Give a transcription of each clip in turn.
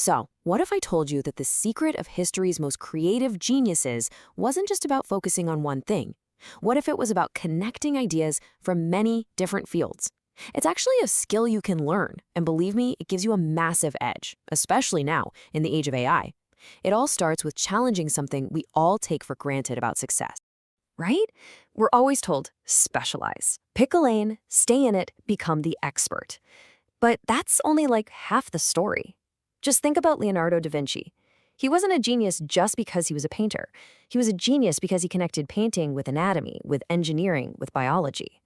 So, what if I told you that the secret of history's most creative geniuses wasn't just about focusing on one thing? What if it was about connecting ideas from many different fields? It's actually a skill you can learn, and believe me, it gives you a massive edge, especially now in the age of AI. It all starts with challenging something we all take for granted about success, right? We're always told, specialize. Pick a lane, stay in it, become the expert. But that's only like half the story. Just think about Leonardo da Vinci. He wasn't a genius just because he was a painter. He was a genius because he connected painting with anatomy, with engineering, with biology.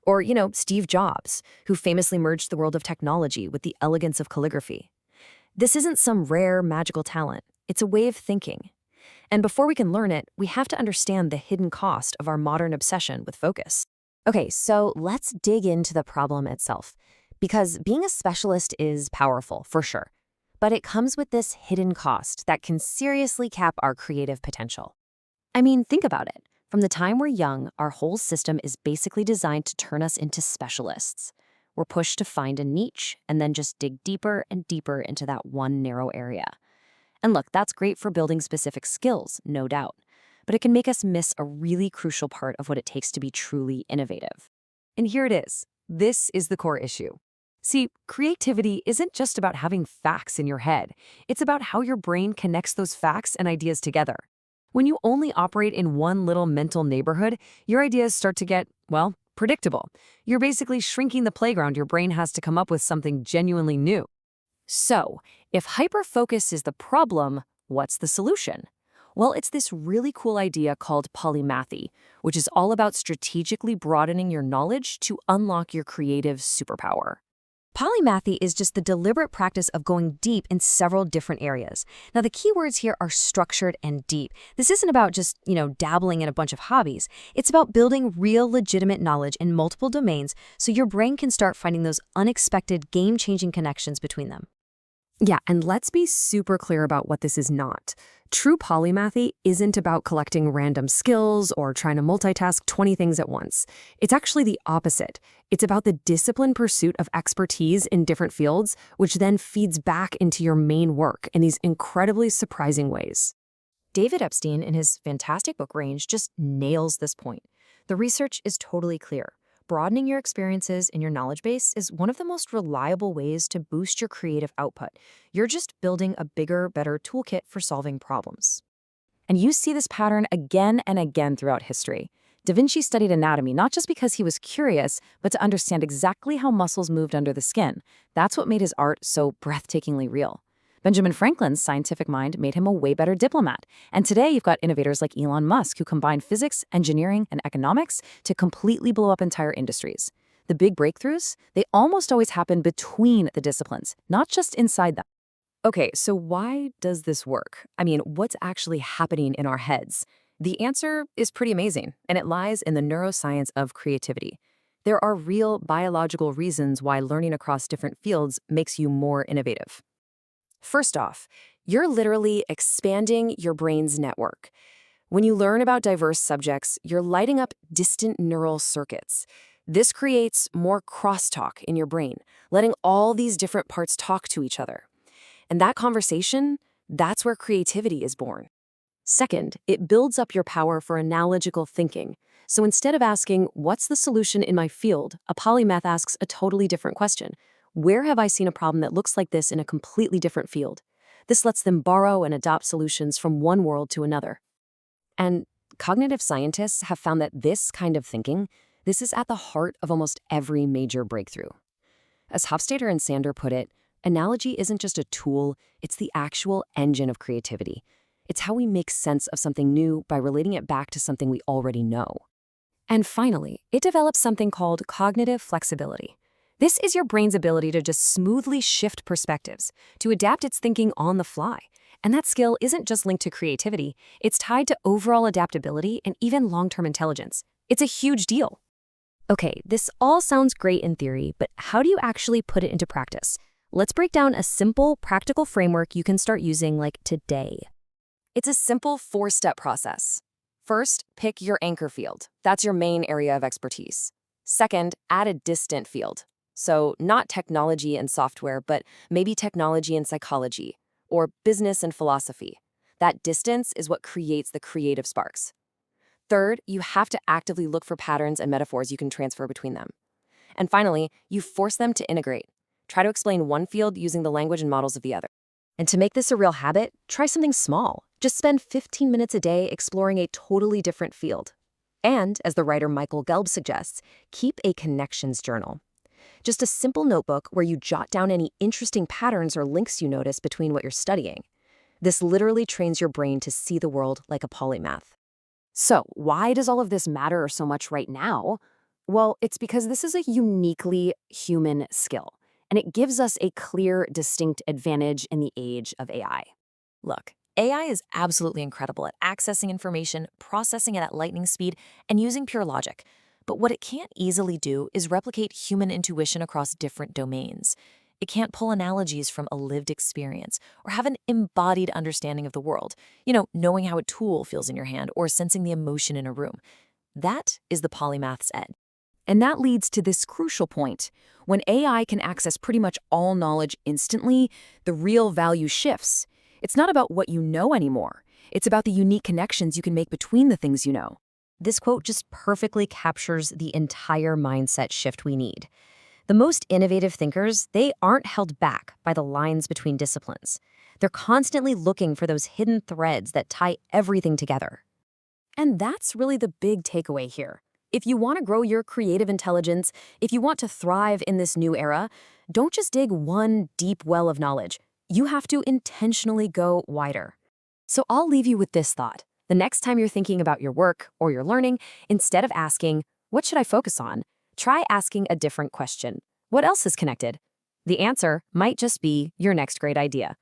Or, Steve Jobs, who famously merged the world of technology with the elegance of calligraphy. This isn't some rare, magical talent. It's a way of thinking. And before we can learn it, we have to understand the hidden cost of our modern obsession with focus. Okay, so let's dig into the problem itself. Because being a specialist is powerful, for sure. But it comes with this hidden cost that can seriously cap our creative potential. I mean, think about it. From the time we're young, our whole system is basically designed to turn us into specialists. We're pushed to find a niche and then just dig deeper and deeper into that one narrow area. And look, that's great for building specific skills, no doubt. But it can make us miss a really crucial part of what it takes to be truly innovative. And here it is. This is the core issue. See, creativity isn't just about having facts in your head. It's about how your brain connects those facts and ideas together. When you only operate in one little mental neighborhood, your ideas start to get, well, predictable. You're basically shrinking the playground your brain has to come up with something genuinely new. So, if hyperfocus is the problem, what's the solution? Well, it's this really cool idea called polymathy, which is all about strategically broadening your knowledge to unlock your creative superpower. Polymathy is just the deliberate practice of going deep in several different areas. Now, the key words here are structured and deep. This isn't about just, dabbling in a bunch of hobbies. It's about building real, legitimate knowledge in multiple domains so your brain can start finding those unexpected, game-changing connections between them. Yeah, and let's be super clear about what this is not. True polymathy isn't about collecting random skills or trying to multitask 20 things at once. It's actually the opposite. It's about the disciplined pursuit of expertise in different fields, which then feeds back into your main work in these incredibly surprising ways. David Epstein, in his fantastic book Range, just nails this point. The research is totally clear. Broadening your experiences in your knowledge base is one of the most reliable ways to boost your creative output. You're just building a bigger, better toolkit for solving problems. And you see this pattern again and again throughout history. Da Vinci studied anatomy not just because he was curious, but to understand exactly how muscles moved under the skin. That's what made his art so breathtakingly real. Benjamin Franklin's scientific mind made him a way better diplomat. And today you've got innovators like Elon Musk who combine physics, engineering, and economics to completely blow up entire industries. The big breakthroughs, they almost always happen between the disciplines, not just inside them. Okay, so why does this work? I mean, what's actually happening in our heads? The answer is pretty amazing, and it lies in the neuroscience of creativity. There are real biological reasons why learning across different fields makes you more innovative. First off, you're literally expanding your brain's network. When you learn about diverse subjects, you're lighting up distant neural circuits. This creates more crosstalk in your brain, letting all these different parts talk to each other. And that conversation, that's where creativity is born. Second, it builds up your power for analogical thinking. So instead of asking, what's the solution in my field, a polymath asks a totally different question. Where have I seen a problem that looks like this in a completely different field? This lets them borrow and adopt solutions from one world to another. And cognitive scientists have found that this kind of thinking, this is at the heart of almost every major breakthrough. As Hofstadter and Sander put it, analogy isn't just a tool, it's the actual engine of creativity. It's how we make sense of something new by relating it back to something we already know. And finally, it develops something called cognitive flexibility. This is your brain's ability to just smoothly shift perspectives, to adapt its thinking on the fly. And that skill isn't just linked to creativity, it's tied to overall adaptability and even long-term intelligence. It's a huge deal. Okay, this all sounds great in theory, but how do you actually put it into practice? Let's break down a simple, practical framework you can start using like today. It's a simple 4-step process. First, pick your anchor field. That's your main area of expertise. Second, add a distant field. So not technology and software, but maybe technology and psychology, or business and philosophy. That distance is what creates the creative sparks. Third, you have to actively look for patterns and metaphors you can transfer between them. And finally, you force them to integrate. Try to explain one field using the language and models of the other. And to make this a real habit, try something small. Just spend 15 minutes a day exploring a totally different field. And, as the writer Michael Gelb suggests, keep a connections journal. Just a simple notebook where you jot down any interesting patterns or links you notice between what you're studying. This literally trains your brain to see the world like a polymath. So, why does all of this matter so much right now? Well, it's because this is a uniquely human skill, and it gives us a clear, distinct advantage in the age of AI. Look, AI is absolutely incredible at accessing information, processing it at lightning speed, and using pure logic. But what it can't easily do is replicate human intuition across different domains. It can't pull analogies from a lived experience or have an embodied understanding of the world, knowing how a tool feels in your hand or sensing the emotion in a room. That is the polymath's edge. And that leads to this crucial point. When AI can access pretty much all knowledge instantly, the real value shifts. It's not about what you know anymore. It's about the unique connections you can make between the things you know. This quote just perfectly captures the entire mindset shift we need. The most innovative thinkers, they aren't held back by the lines between disciplines. They're constantly looking for those hidden threads that tie everything together. And that's really the big takeaway here. If you want to grow your creative intelligence, if you want to thrive in this new era, don't just dig one deep well of knowledge. You have to intentionally go wider. So I'll leave you with this thought. The next time you're thinking about your work or your learning, instead of asking, "What should I focus on?" try asking a different question. What else is connected? The answer might just be your next great idea.